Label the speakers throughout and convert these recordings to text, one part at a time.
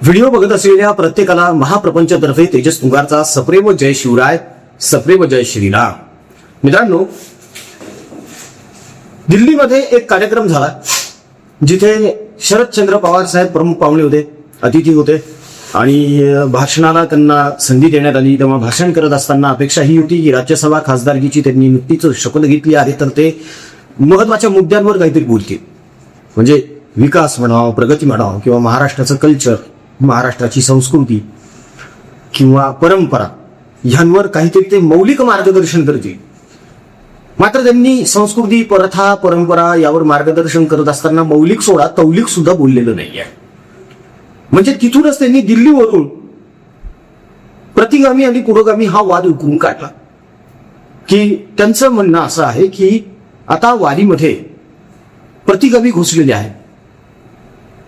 Speaker 1: Video बघत असलेल्या प्रत्येकाला महाप्रपंचतर्फे तेजस तुंगारचा सप्रेम जय शिवराय, सप्रेम जय श्रीराम. मित्रांनो, दिल्लीमध्ये एक कार्यक्रम झाला जिथे शरदचंद्र पवार साहेब प्रमुख पाहुणे होते, अतिथी होते आणि भाषणाला त्यांना संधी देण्यात आली. तेव्हा भाषण करत असताना अपेक्षा ही होती की राज्यसभा खासदारकीची त्यांनी नुकतीच शपथ घेतली आहे, तर ते महत्वाच्या मुद्द्यांवर काहीतरी बोलतील. म्हणजे विकास म्हणावं, प्रगती म्हणावं, किंवा महाराष्ट्राचं कल्चर, महाराष्ट्राची संस्कृती किंवा परंपरा ह्यांवर काहीतरी ते मौलिक मार्गदर्शन करतील. मात्र त्यांनी संस्कृती, प्रथा, परंपरा यावर मार्गदर्शन करत असताना मौलिक सोडा तौलिक सुद्धा बोललेलं नाहीये. म्हणजे तिथूनच त्यांनी दिल्लीवरून प्रतिगामी आणि पुरोगामी हा वाद उकरून काढला की त्यांचं म्हणणं असं आहे की आता वारीमध्ये प्रतिगामी घुसलेले आहेत,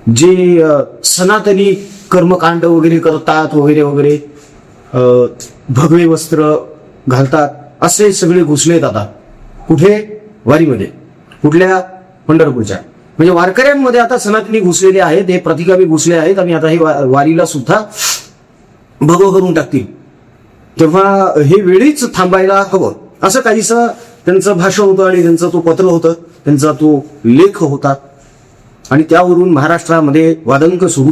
Speaker 1: जे सनातनी कर्मकांड वगैरे करतात वगैरे वगैरे, भगवे वस्त्र घालतात, असे सगळे घुसलेत आता. कुठे? वारीमध्ये. कुठल्या? पंढरपूरच्या. म्हणजे वारकऱ्यांमध्ये आता सनातनी घुसलेले आहेत, हे प्रतिगामी घुसले आहेत आणि आता हे वारीला सुद्धा भगव करून टाकतील. तेव्हा हे वेळीच थांबायला हवं, असं काहीसं त्यांचं भाषण होतं आणि त्यांचं तो पत्र होतं, त्यांचा तो लेख होता. आणि त्यावरून महाराष्ट्रामध्ये वाद सुरू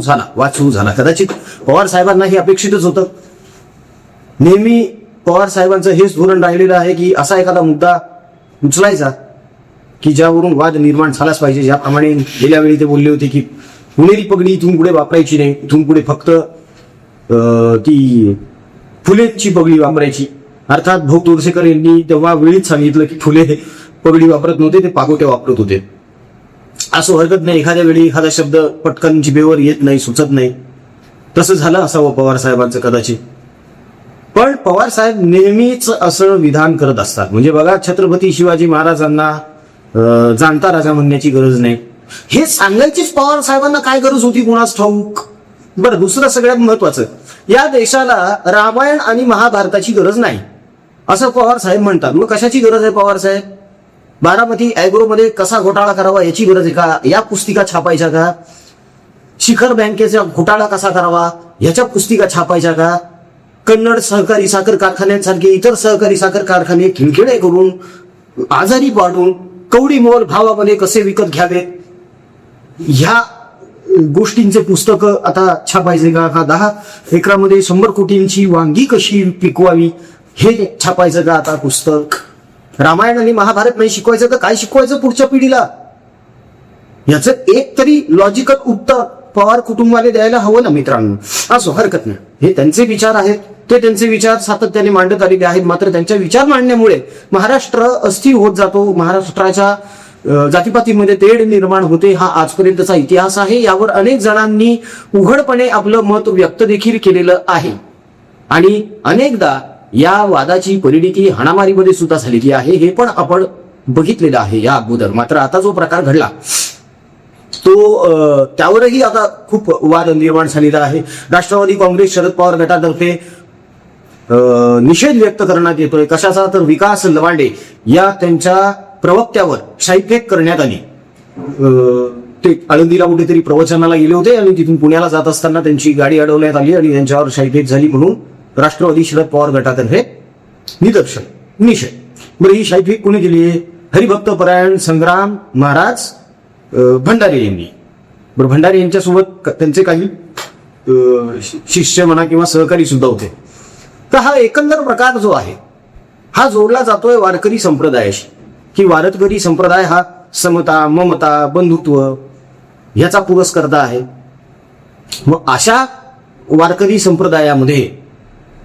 Speaker 1: झाला. कदाचित पवार साहेबांना हे अपेक्षितच होतं. नेहमी पवार साहेबांचं हेच धोरण राहिलेलं आहे की असा एखादा मुद्दा उचलायचा की ज्यावरून वाद निर्माण झालाच पाहिजे. ज्याप्रमाणे गेल्या वेळी ते बोलले होते की पुणेरी पगडी इथून पुढे वापरायची नाही, इथून पुढे फक्त ती फुलेची पगडी वापरायची. अर्थात भाऊ तोरसेकर यांनी तेव्हा वेळीच सांगितलं की फुले पगडी वापरत नव्हते, ते पागोटे वापरत होते. असं हरकत नाही, एखाद्या वेळी एखादा शब्द पटकन जिभेवर येत नाही, सुचत नाही, तसं झालं असावं पवार साहेबांचं कदाचित. पण पवार साहेब नेहमीच असं विधान करत असतात. म्हणजे बघा, छत्रपती शिवाजी महाराजांना जाणता राजा म्हणण्याची गरज नाही, हे सांगायचीच पवार साहेबांना काय गरज होती कुणास ठाऊक. बरं, दुसरं सगळ्यात महत्वाचं, या देशाला रामायण आणि महाभारताची गरज नाही असं पवार साहेब म्हणतात. मग कशाची गरज आहे पवार साहेब? बारामती ॲग्रोमध्ये कसा घोटाळा करावा याची गरज आहे का? या पुस्तिका छापायच्या का? शिखर बँकेचा घोटाळा कसा करावा याच्या पुस्तिका छापायच्या का? कन्नड सहकारी साखर कारखान्यांसारखे इतर सहकारी साखर कारखाने खिळखिळे करून, आजारी पाडून, कवडी मोल भावामध्ये कसे विकत घ्यावेत ह्या गोष्टींचे पुस्तक आता छापायचे का? 10 एकरामध्ये 100 कोटींची वांगी कशी पिकवावी हे छापायचं का आता पुस्तक? रामायण आणि महाभारत नाही शिकवायचं तर काय शिकवायचं पुढच्या पिढीला? याचं एक तरी लॉजिकल उत्तर पवार कुटुंबाने द्यायला हवं ना मित्रांनो. असो, हरकत नाही, हे त्यांचे विचार आहेत, ते त्यांचे विचार सातत्याने मांडत आलेले आहेत. मात्र त्यांच्या विचार मांडण्यामुळे महाराष्ट्र अस्थिर होत जातो, महाराष्ट्राच्या जातीपातीमध्ये तेढ निर्माण होते. हा आजपर्यंतचा इतिहास आहे. यावर अनेक जणांनी उघडपणे आपलं मत व्यक्त देखील केलेलं आहे आणि अनेकदा या वादाची परिणिती हाणामारीमध्ये सुद्धा झालेली आहे. हे पण आपण बघितलेलं आहे या अगोदर. मात्र आता जो प्रकार घडला तो त्यावरही आता खूप वाद निर्माण झालेला आहे. राष्ट्रवादी काँग्रेस शरद पवार गटातर्फे निषेध व्यक्त करण्यात येतोय. कशाचा? तर विकास लवांडे या त्यांच्या प्रवक्त्यावर शाईफेक करण्यात आली. ते आळंदीला कुठेतरी प्रवचनाला गेले होते आणि तिथून पुण्याला जात असताना त्यांची गाडी अडवण्यात आली आणि त्यांच्यावर शाईफेक झाली म्हणून राष्ट्रवादी शरद पवार गटातर्फे निषेध. बरं, ही शाईफेक कोणी दिली? हरिभक्त परायण संग्राम महाराज भंडारे यांनी. बरं, भंडारे यांच्यासोबत त्यांचे काही शिष्य म्हणा किंवा सहकारी सुद्धा होते. तर हा एकंदर प्रकार जो आहे हा जोडला जातोय वारकरी संप्रदायाशी, की वारकरी संप्रदाय हा समता, ममता, बंधुत्व ह्याचा पुरस्कर्ता आहे. मग अशा वारकरी संप्रदायामध्ये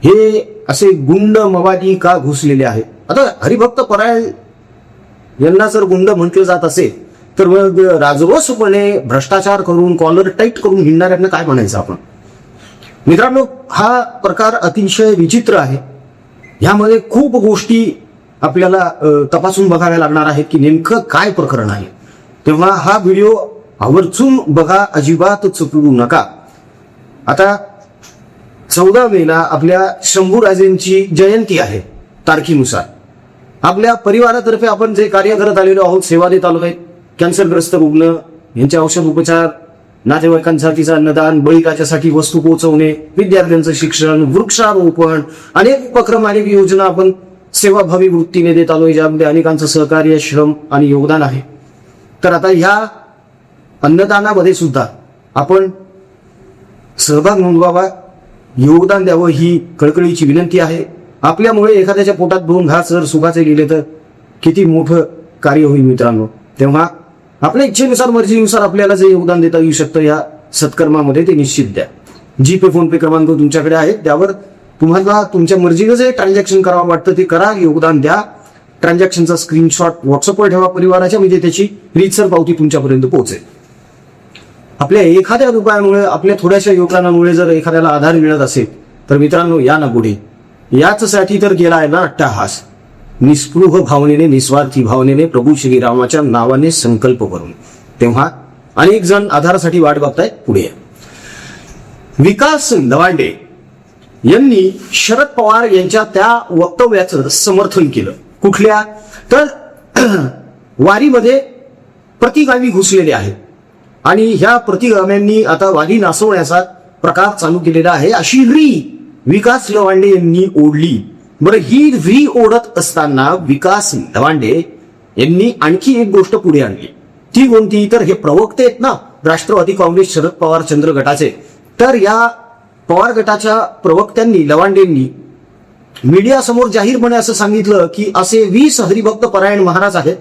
Speaker 1: हे असे गुंड मवादी का घुसलेले आहेत? आता हरिभक्त परायण यांना जर गुंड म्हटलं जात असेल तर मग राजरोसपणे भ्रष्टाचार करून, कॉलर टाईट करून हिंडणाऱ्यांना काय म्हणायचं आपण? मित्रांनो, हा प्रकार अतिशय विचित्र आहे. ह्यामध्ये खूप गोष्टी आपल्याला तपासून बघाव्या लागणार आहेत की नेमकं काय प्रकरण आहे. तेव्हा हा व्हिडिओ आवर्जून बघा, अजिबात चुकवू नका. आता 14 मेला आपल्या शंभूराजेंची जयंती आहे. तारखेनुसार आपल्या परिवारातर्फे आपण जे कार्य करत आलेलो आहोत, सेवा देत आलो आहे, कॅन्सरग्रस्त रुग्ण यांचे औषध उपचार नातेवाईकांसाठीचं अन्नदान, बळीराजासाठी वस्तू पोहोचवणे, विद्यार्थ्यांचं शिक्षण, वृक्षारोपण, अनेक उपक्रम, अनेक योजना आपण सेवाभावी वृत्तीने देत आलोय, ज्यामध्ये अनेकांचं सहकार्य, श्रम आणि योगदान आहे. तर आता ह्या अन्नदानामध्ये सुद्धा आपण सहभाग नोंदवावा, योगदान द्यावं ही कळकळीची विनंती आहे. आपल्यामुळे एखाद्याच्या पोटात 2 घास जर सुखाचे गेले तर किती मोठं कार्य होईल मित्रांनो. तेव्हा आपल्या इच्छेनुसार, मर्जीनुसार आपल्याला जे योगदान देता येऊ शकतं या सत्कर्मामध्ये ते निश्चित द्या. जीपे, फोनपे क्रमांक तुमच्याकडे आहेत, त्यावर तुम्हाला तुमच्या मर्जीनं जे ट्रान्झॅक्शन करावं वाटतं ते करा, योगदान द्या. ट्रान्झॅक्शनचा स्क्रीनशॉट व्हॉट्सअपवर ठेवा परिवाराच्या, म्हणजे त्याची रीतसर पावती तुमच्यापर्यंत पोहोचेल. आपल्या एखाद्या रुपयामुळे, आपल्या थोड्याशा योगदानामुळे जर एखाद्याला आधार मिळत असेल तर मित्रांनो या ना पुढे. याचसाठी तर गेला आहे ना अट्टाहास, निस्पृह भावनेने, निस्वार्थी भावनेने, प्रभू श्रीरामाच्या नावाने संकल्प करून. तेव्हा अनेक जण आधारासाठी वाट बघतायत, पुढे या. विकास लवांडे यांनी शरद पवार यांच्या त्या वक्तव्याचं समर्थन केलं. कुठल्या तर वारीमध्ये प्रतिगामी घुसलेले आहेत आणि ह्या प्रतिगाम्यांनी आता वारी नासवण्याचा प्रकार चालू केलेला आहे, अशी री विकास लवांडे यांनी ओढली. बरं, ही री ओढत असताना विकास लवांडे यांनी आणखी एक गोष्ट पुढे आणली. ती कोणती? तर हे प्रवक्ते आहेत ना राष्ट्रवादी काँग्रेस शरद पवार चंद्र गटाचे, तर या पवार गटाच्या प्रवक्त्यांनी, लवांडेंनी मीडियासमोर जाहीरपणे असं सांगितलं की असे 20 हरिभक्त परायण महाराज आहेत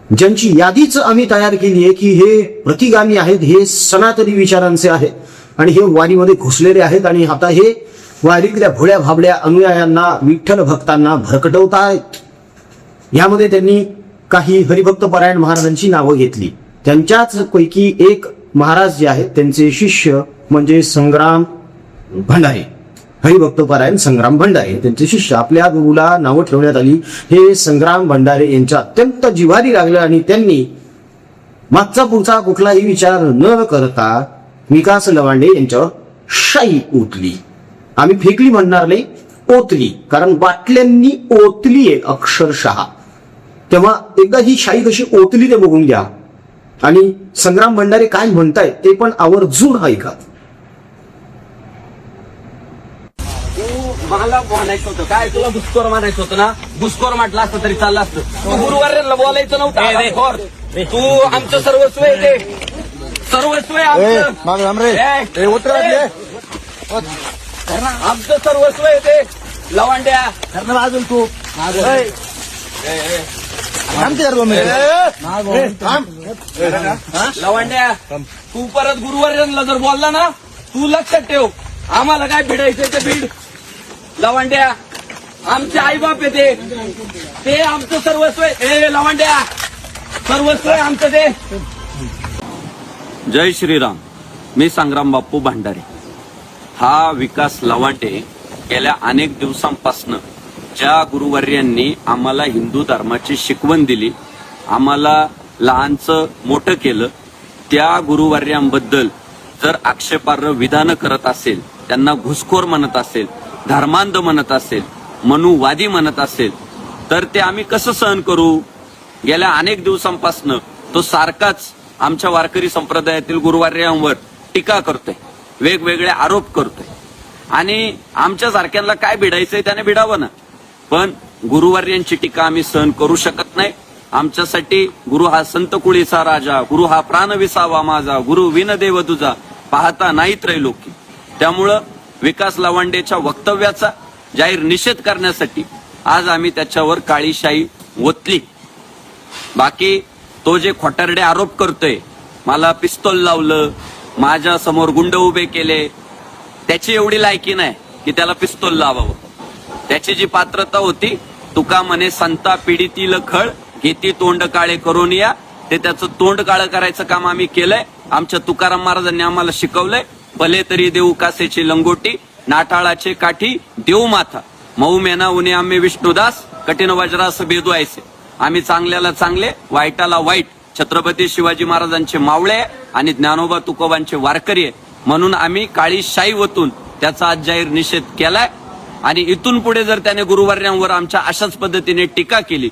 Speaker 1: ज्यांची यादीच आम्ही तयार केली आहे की हे प्रतिगामी आहेत, हे सनातनी विचारांचे आहेत आणि हे वारीमध्ये घुसलेले आहेत आणि आता हे वारीतल्या भोळ्या भाबड्या अनुयायांना, विठ्ठल भक्तांना भरकटवतायत. यामध्ये त्यांनी काही हरिभक्त परायण महाराजांची नावं घेतली. त्यांच्याच पैकी एक महाराज जे आहेत त्यांचे शिष्य म्हणजे संग्राम भंडारे, हरिभक्त परायण संग्राम भंडारे त्यांचे शिष्य. आपल्या गुरुला नावं ठेवण्यात आली. हे संग्राम भंडारे यांच्या अत्यंत जिव्हारी लागलं आणि त्यांनी मागचा पुढचा कुठलाही विचार न करता विकास लवांडे यांच्यावर शाई ओतली. आम्ही फेकली म्हणणार नाही, ओतली, कारण बाटल्यांनी ओतली आहे अक्षरशः. तेव्हा एकदा ही शाई कशी ओतली ते बघून घ्या आणि संग्राम भंडारे काय म्हणतायत ते पण आवर्जून ऐका.
Speaker 2: मला म्हणायचं होतं काय, तुला घुसखोर म्हणायचं होतं ना, घुसखोर म्हटलं असतं तरी चाललं असतं. तू गुरुवार्यांना बोलायचं नव्हतं. तू आमचं सर्वस्व आहे, ते सर्वस्व आहे आमचं सर्वस्व आहे ते. लवांड्या अजून तू लवांड्या, तू परत गुरुवार्यांना जर बोलला ना, तू लक्षात ठेव, आम्हाला काय भिडायचंय ते भीड. लवांड्या आमचे आईबाप आहे ते आमचं सर्वस्व आहे. लवांड्या सर्वस्व आहे आमचं ते.
Speaker 3: जय श्रीराम. मी संग्राम बाप्पू भंडारे. हा विकास लवांडे गेल्या अनेक दिवसांपासून ज्या गुरुवर्यांनी आम्हाला हिंदू धर्माची शिकवण दिली, आम्हाला लहानचं मोठं केलं, त्या गुरुवर्यांबद्दल जर आक्षेपार्ह विधानं करत असेल, त्यांना घुसखोर म्हणत असेल, धर्मांध म्हणत असेल, मनुवादी म्हणत असेल, तर ते आम्ही कसं सहन करू? गेल्या अनेक दिवसांपासून तो सारखाच आमच्या वारकरी संप्रदायातील गुरुवर्यांवर टीका करतोय, वेगवेगळे आरोप करतोय आणि आमच्या सारख्यांना काय भिडायचंय त्याने भिडावं ना, पण गुरुवर्यांची टीका आम्ही सहन करू शकत नाही. आमच्यासाठी गुरु हा संत कुळीचा राजा, गुरु हा प्राण विसावा माझा, गुरु विनदेव तुझा, पाहता नाही त्रैलोकी. त्यामुळं विकास लवांडेच्या वक्तव्याचा जाहीर निषेध करण्यासाठी आज आम्ही त्याच्यावर काळी शाई ओतली. बाकी तो जे खोटारडे आरोप करतोय, मला पिस्तोल लावलं, माझ्या समोर गुंड उभे केले, त्याची एवढी लायकी नाही की त्याला पिस्तोल लावावं. त्याची जी पात्रता होती, तुका म्हणे संता पिढीतील खळ घेती तोंड काळे करून या, ते त्याचं तोंड काळं करायचं काम आम्ही केलंय. आमच्या तुकाराम महाराजांनी आम्हाला शिकवलंय, भले तरी देऊ कासेची लंगोटी, नाठाळाचे काठी देऊ माथा, मऊ मेना उने आम्ही विष्णुदास, कठीण वज्रास बेदवायचे. आम्ही चांगल्याला चांगले, वाईटाला वाईट, छत्रपती शिवाजी महाराजांचे मावळे आणि ज्ञानोबा तुकोबांचे वारकरी आहे, म्हणून आम्ही काळी शाई वतून त्याचा आज जाहीर निषेध केलाय. आणि इथून पुढे जर त्याने गुरुवर्यांवर आमच्या अशाच पद्धतीने टीका केली,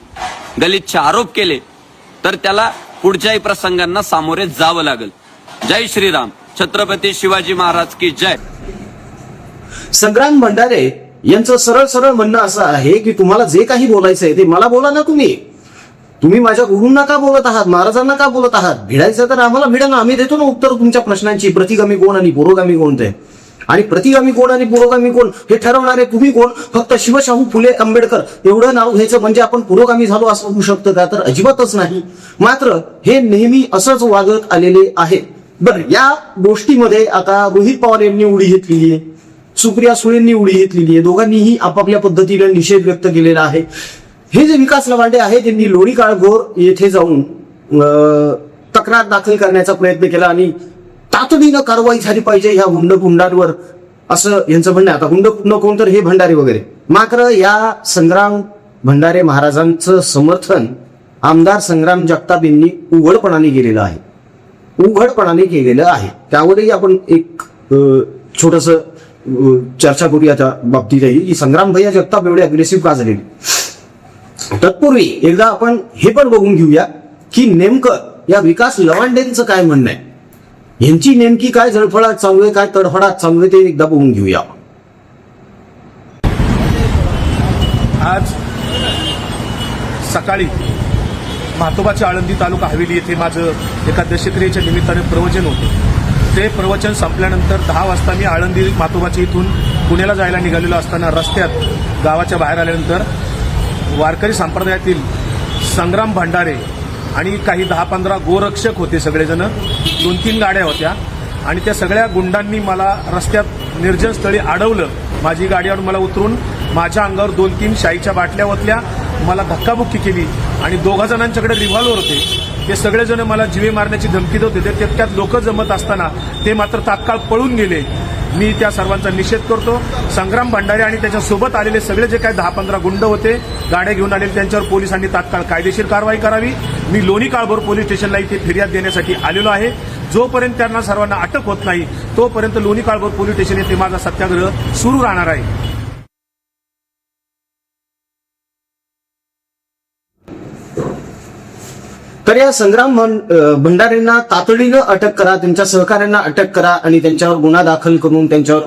Speaker 3: गलिच्छ आरोप केले, तर त्याला पुढच्याही प्रसंगांना सामोरे जावं लागेल. जय श्रीराम. छत्रपती शिवाजी महाराज की जय.
Speaker 1: संग्राम भंडारे यांचं सरळ सरळ म्हणणं असं आहे की तुम्हाला जे काही बोलायचं आहे ते मला बोला ना. तुम्ही माझ्या गुरूंना का बोलत आहात, महाराजांना का बोलत आहात? भिडायचं तर आम्हाला भिडा ना, आम्ही देतो ना उत्तर तुमच्या प्रश्नांची. प्रतिगामी कोण आणि पुरोगामी कोण ते, आणि प्रतिगामी कोण आणि पुरोगामी कोण हे ठरवणारे तुम्ही कोण? फक्त शिवशाहू फुले आंबेडकर एवढं नाव घ्यायचं म्हणजे आपण पुरोगामी झालो असं होऊ शकतं का? तर अजिबातच नाही. मात्र हे नेहमी असंच वागत आलेले आहे. बरं, या गोष्टीमध्ये आता रोहित पवार यांनी उडी घेतलेली आहे, सुप्रिया सुळेंनी उडी घेतलेली आहे. दोघांनीही आपापल्या पद्धतीने निषेध व्यक्त केलेला आहे. हे जे विकास लवांडे आहेत त्यांनी लोणी काळभोर येथे जाऊन तक्रार दाखल करण्याचा प्रयत्न केला आणि तातडीनं कारवाई झाली पाहिजे ह्या हुंडांवर, असं यांचं म्हणणं आहे. आता हुंड कोण तर हे भंडारे वगैरे. मात्र या संग्राम भंडारे महाराजांचं समर्थन आमदार संग्राम जगताप यांनी उघडपणाने केलेलं आहे. त्यावरही आपण एक छोटस चर्चा करूया त्या बाबतीतही की संग्राम भैया जगताप एवढे अग्रेसिव्ह का झालेले. तत्पूर्वी एकदा आपण हे पण बघून घेऊया की नेमकं या विकास लवांडेंचं काय म्हणणं आहे. यांची नेमकी काय जळफळाट चालू आहे, काय तडफडाट चालू आहे ते एकदा बघून घेऊया.
Speaker 4: आज सकाळी म्हातोबाच्या आळंदी तालुका हवेली येथे माझं एका दशक्रियेच्या निमित्ताने प्रवचन होतं. ते प्रवचन संपल्यानंतर 10 वाजता मी आळंदी म्हातोबाच्या इथून पुण्याला जायला निघालेलो असताना रस्त्यात गावाच्या बाहेर आल्यानंतर वारकरी संप्रदायातील संग्राम भंडारे आणि काही 10-15 गोरक्षक होते. सगळेजण 2-3 गाड्या होत्या आणि त्या सगळ्या गुंडांनी मला रस्त्यात निर्जन स्थळी अडवलं. माझी गाडी आणून मला उतरून माझ्या अंगावर 2-3 शाईच्या बाटल्या ओतल्या, मला धक्काबुक्की केली आणि 2 जणांच्याकडे रिव्हॉल्वर होते. ते सगळेजण मला जीवे मारण्याची धमकी देत होते. तितक्यात लोक जमत असताना ते मात्र तात्काळ पळून गेले. मी त्या सर्वांचा निषेध करतो. संग्राम भंडारे आणि त्याच्यासोबत आलेले सगळे जे काही 10-15 गुंड होते गाड्या घेऊन आलेले त्यांच्यावर पोलिसांनी तात्काळ कायदेशीर कारवाई करावी. मी लोणी काळभोर पोलीस स्टेशनला इथे फिर्याद देण्यासाठी आलेलो आहे. जोपर्यंत त्यांना सर्वांना अटक होत नाही तोपर्यंत लोणी काळभोर पोलीस स्टेशन येथे माझा सत्याग्रह सुरू राहणार आहे.
Speaker 1: तर या संग्राम भंडारेंना तातडीनं अटक करा, त्यांच्या सहकाऱ्यांना अटक करा आणि त्यांच्यावर गुन्हा दाखल करून त्यांच्यावर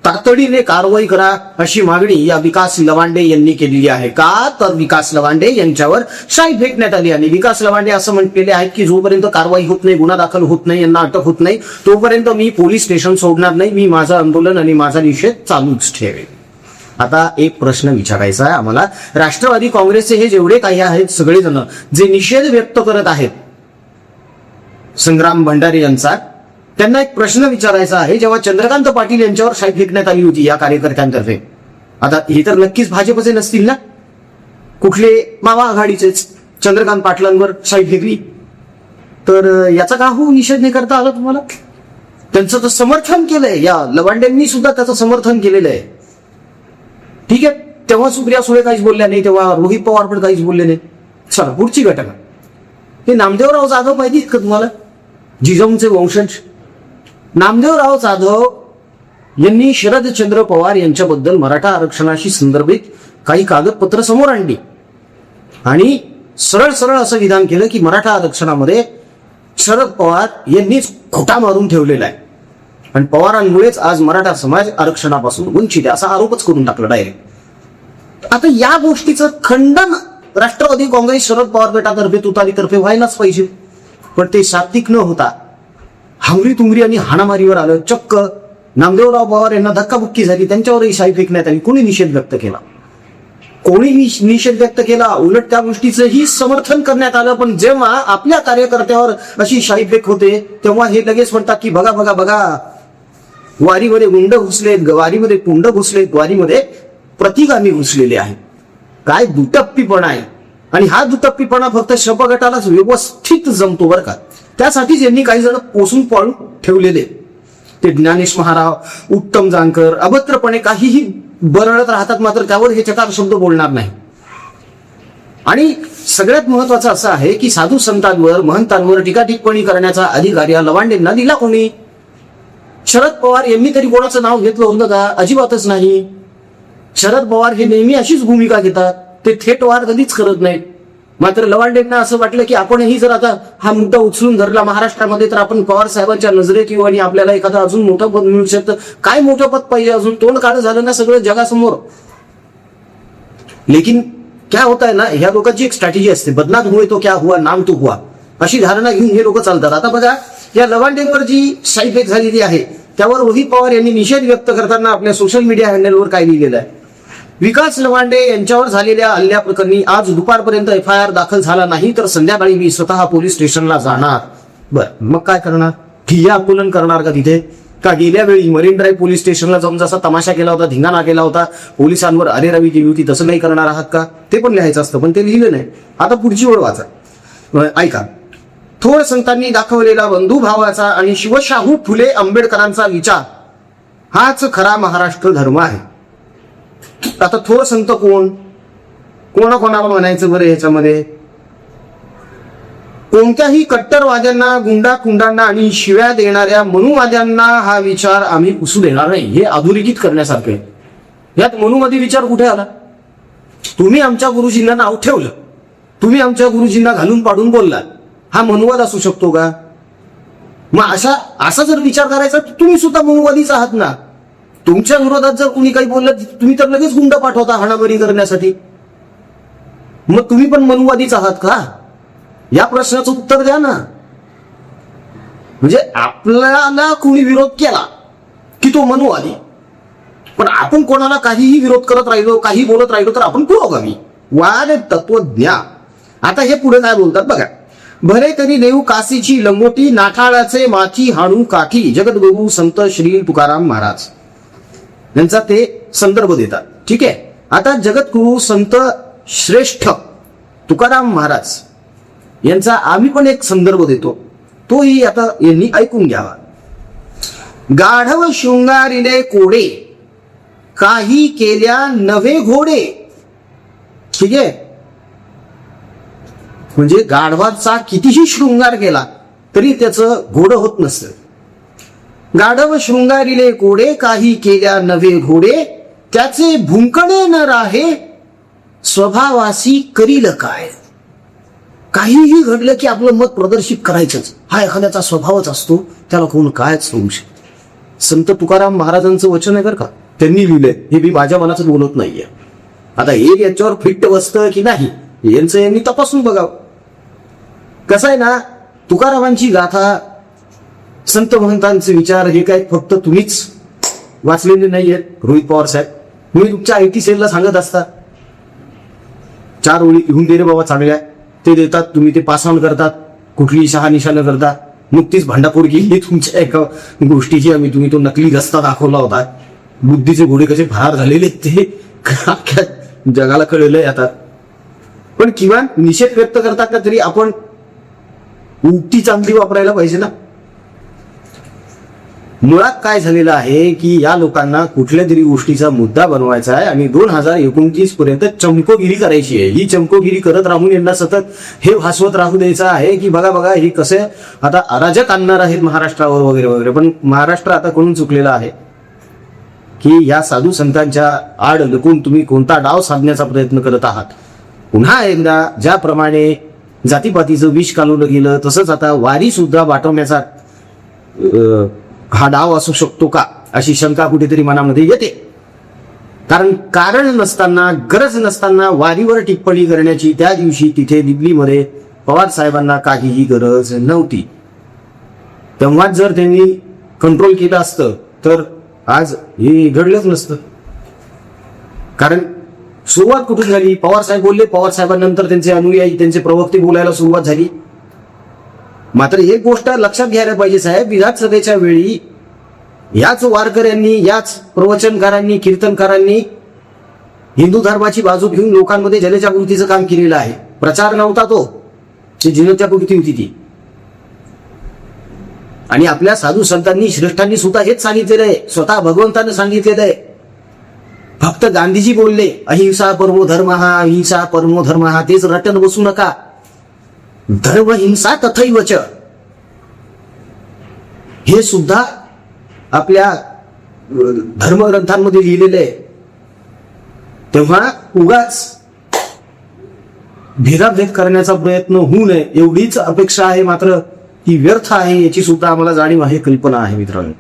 Speaker 1: तातडीने कारवाई करा अशी मागणी या विकास लवांडे यांनी केलेली आहे. का तर विकास लवांडे यांच्यावर शाई फेकण्यात आली आणि विकास लवांडे असं म्हटलेले आहेत की जोपर्यंत कारवाई होत नाही, गुन्हा दाखल होत नाही, यांना अटक होत नाही तोपर्यंत मी पोलीस स्टेशन सोडणार नाही, मी माझं आंदोलन आणि माझा निषेध चालूच ठेवेन. आता एक प्रश्न विचारायचा आहे आम्हाला. राष्ट्रवादी काँग्रेसचे हे जेवढे काही आहेत सगळेजण जे निषेध व्यक्त करत आहेत संग्राम भंडारे यांचा, त्यांना एक प्रश्न विचारायचा आहे. जेव्हा चंद्रकांत पाटील यांच्यावर शाई फेकण्यात आली होती या कार्यकर्त्यांतर्फे, आता हे तर नक्कीच भाजपचे नसतील ना, कुठले मावा आघाडीचेच चंद्रकांत पाटलांवर शाई फेकली, तर याचा का निषेध नाही करता आला तुम्हाला? त्यांचं तर समर्थन केलंय, या लवांडेंनी सुद्धा त्याचं समर्थन केलेलं आहे. ठीक आहे, तेव्हा सुप्रिया सुळे काहीच बोलल्या नाही, तेव्हा रोहित पवार पण काहीच बोलले नाही. चला पुढची घटना. हे नामदेवराव जाधव माहिती का तुम्हाला? जिजाऊंचे वंशज नामदेवराव जाधव यांनी शरदचंद्र पवार यांच्याबद्दल मराठा आरक्षणाशी संदर्भित काही कागदपत्र समोर आणली आणि सरळ सरळ असं विधान केलं की मराठा आरक्षणामध्ये शरद पवार यांनीच खोटा मारून ठेवलेला आहे आणि पवारांमुळेच आज मराठा समाज आरक्षणापासून वंचित आहे असा आरोपच करून टाकला डायरेक्ट. आता या गोष्टीचं खंडन राष्ट्रवादी काँग्रेस शरद पवार गटातर्फे तुतारीतर्फे व्हायलाच पाहिजे, पण ते सात्विक न होता हांगरी तुंगरी आणि हाणामारीवर आलं. चक्क नामदेवराव पवार यांना धक्काबुक्की झाली, त्यांच्यावरही शाई फेकण्यात आली. कोणी निषेध व्यक्त केला? कोणी निषेध व्यक्त केला? उलट त्या गोष्टीचंही समर्थन करण्यात आलं. पण जेव्हा आपल्या कार्यकर्त्यावर अशी शाई फेक होते तेव्हा हे लगेच म्हणतात की बघा बघा बघा, वारीमध्ये गुंड घुसलेत, वारीमध्ये कुंड घुसलेत, वारीमध्ये प्रतिगामी घुसलेले आहेत. काय दुटप्पीपणा आहे. आणि हा दुटप्पीपणा फक्त शप गटालाच व्यवस्थित जमतो बरं का. त्यासाठीच यांनी काही जण पोसून पाळून ठेवलेले. ते ज्ञानेश महाराव, उत्तम जानकर अभद्रपणे काहीही बरळत राहतात, मात्र त्यावर हे चकार शब्द बोलणार नाही. आणि सगळ्यात महत्वाचं असं आहे की साधू संतांवर, महंतांवर टीका टिप्पणी करण्याचा अधिकार या लवांडेंना दिला कोणी? शरद पवार यांनी तरी कोणाचं नाव घेतलं होतं का? अजिबातच नाही. शरद पवार हे नेहमी अशीच भूमिका घेतात, ते थेट वार कधीच करत नाहीत. मात्र लवांडेंना असं वाटलं की आपणही जर आता हा मुद्दा उचलून धरला महाराष्ट्रामध्ये तर आपण पवार साहेबांच्या नजरेत येऊ आणि आपल्याला एखादं अजून मोठं पद मिळू शकतं. काय मोठं पद पाहिजे, अजून तोंड काढं झालं ना सगळं जगासमोर. लेकिन क्या होता है ना, ह्या लोकांची एक स्ट्रॅटेजी असते, बदनात हुए तो क्या हुआ, नाम तो हुआ, अशी धारणा घेऊन हे लोक चालतात. आता बघा या लवांडेंवर जी साईफेक झालेली आहे त्यावर रोहित पवार यांनी निषेध व्यक्त करताना आपल्या सोशल मीडिया हँडलवर काय लिहिलेलं आहे. विकास लवांडे यांच्यावर झालेल्या हल्ल्याप्रकरणी आज दुपारपर्यंत FIR दाखल झाला नाही तर संध्याकाळी मी स्वतः पोलीस स्टेशनला जाणार. बरं, मग काय करणार, ठिय्या आंदोलन करणार का तिथे? का गेल्या वेळी मरीन ड्राईव्ह पोलीस स्टेशनला जाऊन जसा तमाशा केला होता, धिंगाणा केला होता, पोलिसांवर अरेरावी केली होती, तसं नाही करणार आहात का? ते पण लिहायचं असतं, पण ते लिहिलं नाही. आता पुढची ओळ वाचा, ऐका. थोर संतांनी दाखवलेला बंधुभावाचा आणि शिवशाहू फुले आंबेडकरांचा विचार हाच खरा महाराष्ट्र धर्म आहे. आता थोर संत कोण, कोणाकोणाला म्हणायचं बरं ह्याच्यामध्ये? कोणत्याही कट्टरवाद्यांना, गुंडाखुंडांना आणि शिव्या देणाऱ्या मनुवाद्यांना हा विचार आम्ही पुसू देणार नाही. हे अधोरेखित करण्यासारखं आहे. यात मनुवादी विचार कुठे आला? तुम्ही आमच्या गुरुजींना नाव ठेवलं, तुम्ही आमच्या गुरुजींना घालून पाडून बोलला, हा मनुवाद असू शकतो का? मग असा जर विचार करायचा तर तुम्ही सुद्धा मनुवादीच आहात ना. तुमच्या विरोधात जर कुणी काही बोललं तुम्ही तर लगेच गुंड पाठवता हाणामारी करण्यासाठी. मग तुम्ही पण मनुवादीच आहात का? या प्रश्नाचं उत्तर द्या ना. म्हणजे आपल्याला कुणी विरोध केला की तो मनुवादी, पण आपण कोणाला काहीही विरोध करत राहिलो, काही बोलत राहिलो तर आपण पुरोगामी. वाद तत्वज्ञा. आता हे पुढे काय बोलतात बघा. भले तरी देऊ काशीची लंगोटी, नाठाळाचे माथी हाणू काठी, जगद्गुरु संत श्री तुकाराम महाराज यांचा ते संदर्भ देतात. ठीक आहे. आता जगद्गुरु संत श्रेष्ठ तुकाराम महाराज यांचा आम्ही पण एक संदर्भ देतो, तोही आता यांनी ऐकून घ्यावा. गाढव शृंगारिले कोडे, काही केल्या नवे घोडे. ठीक आहे. म्हणजे गाढवाचा कितीही शृंगार केला तरी त्याचं घोडं होत नसतं. गाढव शृंगारिले कोडे, काही केल्या नवे घोडे, त्याचे भुंकणे न राहे, स्वभावासी करील काय. काहीही घडलं की आपलं मत प्रदर्शित करायचंच, हा एखाद्याचा स्वभावच असतो, त्याला कोण कायच होऊ शकत. संत तुकाराम महाराजांचं वचन आहे बरं का, त्यांनी लिहिलंय, हे मी माझ्या मनाचं बोलत नाहीये. आता हे याच्यावर फिट बसतं की नाही यांचं यांनी तपासून बघावं. कसं आहे ना, तुकारामांची गाथा, संत महंतांचे विचार हे काय फक्त तुम्हीच वाचलेले नाहीयेत रोहित पवार साहेब. मी तुमच्या IT सेलला सांगत असता, 4 ओळी लिहून दे रे बाबा चांगल्या, ते देतात, तुम्ही ते पास ऑन करतात, कुठली शहानिशा न करता. नुकतीच भांडाफोड केली तुमच्या एका गोष्टीची, आम्ही तुम्ही तो नकली रस्ता दाखवला होता, बुद्धीचे घोडे कसे फरार झालेले ते अख्ख्या जगाला कळलेलं आहे आता. पण किमान निषेध व्यक्त करतात का तरी आपण उलटी चांगली वापरायला पाहिजे ना. मुळात काय झालेलं आहे की या लोकांना कुठल्या तरी गोष्टीचा मुद्दा बनवायचा आहे आणि 2029 पर्यंत चमकोगिरी करायची आहे. ही चमकोगिरी करत राहून यांना सतत हे भासवत राहू द्यायचं आहे की बघा बघा ही कसे आता अराजक आणणार आहेत महाराष्ट्रावर वगैरे वगैरे. पण महाराष्ट्र आता कोण चुकलेला आहे की या साधू संतांच्या आड लपून तुम्ही कोणता डाव साधण्याचा प्रयत्न करत आहात. पुन्हा एकदा ज्याप्रमाणे जातीपातीचं विष कालवलं गेलं तसंच आता वारी सुद्धा वाटवण्याचा हा डाव असू शकतो का अशी शंका कुठेतरी मनामध्ये येते. कारण नसताना, गरज नसताना वारीवर टिप्पणी करण्याची त्या दिवशी तिथे दिल्लीमध्ये पवार साहेबांना काहीही गरज नव्हती. तेव्हाच जर त्यांनी कंट्रोल केलं असतं तर आज हे घडलंच नसतं. कारण सुरुवात कुठून झाली? पवार साहेब बोलले, पवार साहेबांनंतर त्यांचे अनुयायी, त्यांचे प्रवक्ते बोलायला सुरुवात झाली. मात्र एक गोष्ट लक्षात घ्यायला पाहिजे साहेब, विधानसभेच्या वेळी याच वारकऱ्यांनी, याच प्रवचनकारांनी, कीर्तनकारांनी हिंदू धर्माची बाजू घेऊन लोकांमध्ये जनजागृतीचं काम केलेलं आहे. प्रचार नव्हता तो, जनजागृती होती ती. आणि आपल्या साधू संतांनी, श्रेष्ठांनी सुद्धा हेच सांगितलेलं आहे, स्वतः भगवंतानं सांगितलेलं आहे. फक्त गांधीजी बोलले अहिंसा परमो धर्म हा, अहिंसा परमो धर्म हा, तेच रटन बसू नका. धर्म हिंसा तथैवच हे सुद्धा आपल्या धर्मग्रंथांमध्ये लिहिलेलं आहे. तेव्हा उगाच भेदाभेद करण्याचा प्रयत्न होऊ नये एवढीच अपेक्षा आहे, मात्र ती व्यर्थ आहे याची सुद्धा आम्हाला जाणीव आहे, कल्पना आहे मित्रांनो.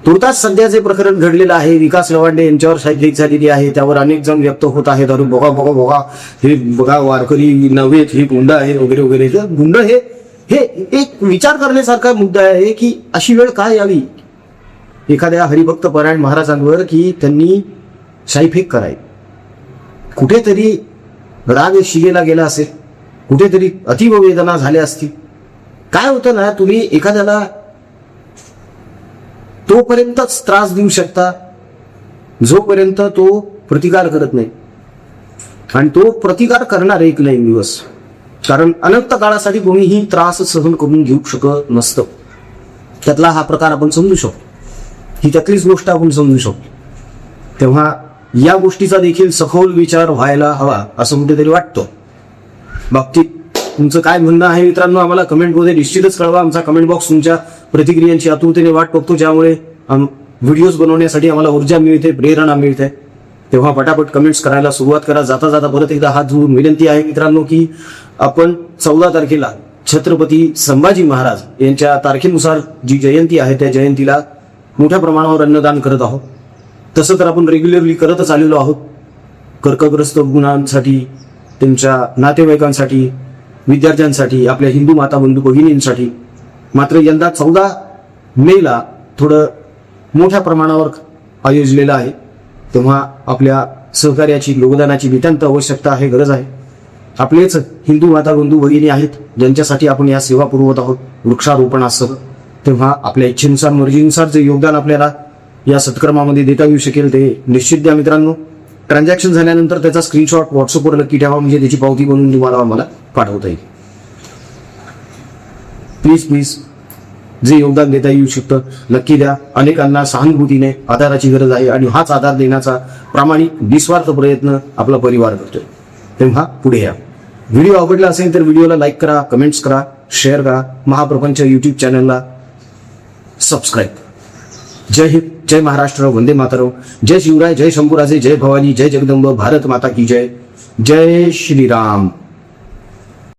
Speaker 1: तुर्तास सध्या जे प्रकरण घडलेलं आहे, विकास लवांडे यांच्यावर शाहिद झालेली आहे, त्यावर अनेक जण व्यक्त होत आहेत, अरे बघा बघा बघा हे बघा वारकरी नव्हेत, हे गुंड आहेत वगैरे वगैरे. गुंड हे एक विचार करण्यासारखा मुद्दा आहे की अशी वेळ काय यावी एखाद्या हरिभक्त परायण महाराजांवर की त्यांनी शाईफेक करावी. कुठेतरी राग शिगेला गेला असेल, कुठेतरी अतीव वेदना झाल्या असतील. काय होतं ना, तुम्ही एखाद्याला तोपर्यंतच त्रास देऊ शकता जोपर्यंत तो प्रतिकार करत नाही, आणि तो प्रतिकार करणार एक नाही दिवस, कारण अनंत काळासाठी कोणीही त्रास सहन करून घेऊ शकत नसतं. त्यातला हा प्रकार आपण समजू शकतो, ही त्यातलीच गोष्ट आपण समजू शकतो. तेव्हा या गोष्टीचा देखील सखोल विचार व्हायला हवा असं कुठेतरी वाटतं. बाबतीत तुमचं काय म्हणणं आहे मित्रांनो, आम्हाला कमेंटमध्ये निश्चितच कळवा. आमचा कमेंट बॉक्स तुमच्या प्रतिक्रियांची आतुरतेने वाट बघतो, ज्यामुळे व्हिडिओज बनवण्यासाठी आम्हाला ऊर्जा मिळते, प्रेरणा मिळते. तेव्हा पटापट कमेंट्स करायला सुरुवात करा. जाता जाता परत एकदा हात जोडून विनंती आहे मित्रांनो की आपण 14 तारखेला छत्रपती संभाजी महाराज यांच्या तारखेनुसार जी जयंती आहे त्या जयंतीला मोठ्या प्रमाणावर अन्नदान करत आहोत. तसं तर आपण रेग्युलरली करतच आलेलो आहोत. कर्कग्रस्त रुग्णांसाठी, त्यांच्या नातेवाईकांसाठी, विद्यार्थ्यांसाठी, आपल्या हिंदू माता बंधू भगिनींसाठी. मात्र यंदा 14 मेला थोडं मोठ्या प्रमाणावर आयोजलेलं आहे. तेव्हा आपल्या सहकार्याची, योगदानाची नितांत आवश्यकता आहे, गरज आहे. आपलेच हिंदू माता बंधू भगिनी आहेत ज्यांच्यासाठी आपण या सेवा पुरवत आहोत वृक्षारोपणासह. तेव्हा आपल्या इच्छेनुसार, मर्जीनुसार जे योगदान आपल्याला या सत्कर्मामध्ये देता येऊ शकेल ते निश्चित द्या मित्रांनो. ट्रान्झॅक्शन झाल्यानंतर त्याचा स्क्रीनशॉट व्हॉट्सअपवर नक्की ठेवा, म्हणजे त्याची पावती बनवून तुम्हाला आम्हाला पाठवता येईल. प्लीज जे योगदान देता येऊ शकतं नक्की द्या. अनेकांना सहानुभूतीने आधाराची गरज आहे, आणि हाच आधार देण्याचा प्रामाणिक निस्वार्थ प्रयत्न आपला परिवार करतोय. तेव्हा पुढे या. व्हिडिओ आवडला असेल तर व्हिडिओला लाईक करा, कमेंट्स करा, शेअर करा. महाप्रपंच यूट्यूब चॅनलला सबस्क्राईब. जय हिंद, जय महाराष्ट्र, वंदे मातरम. जय शिवराय, जय शंभूराजे, जय भवानी, जय जगदंब, भारत माता की जय. जय श्रीराम.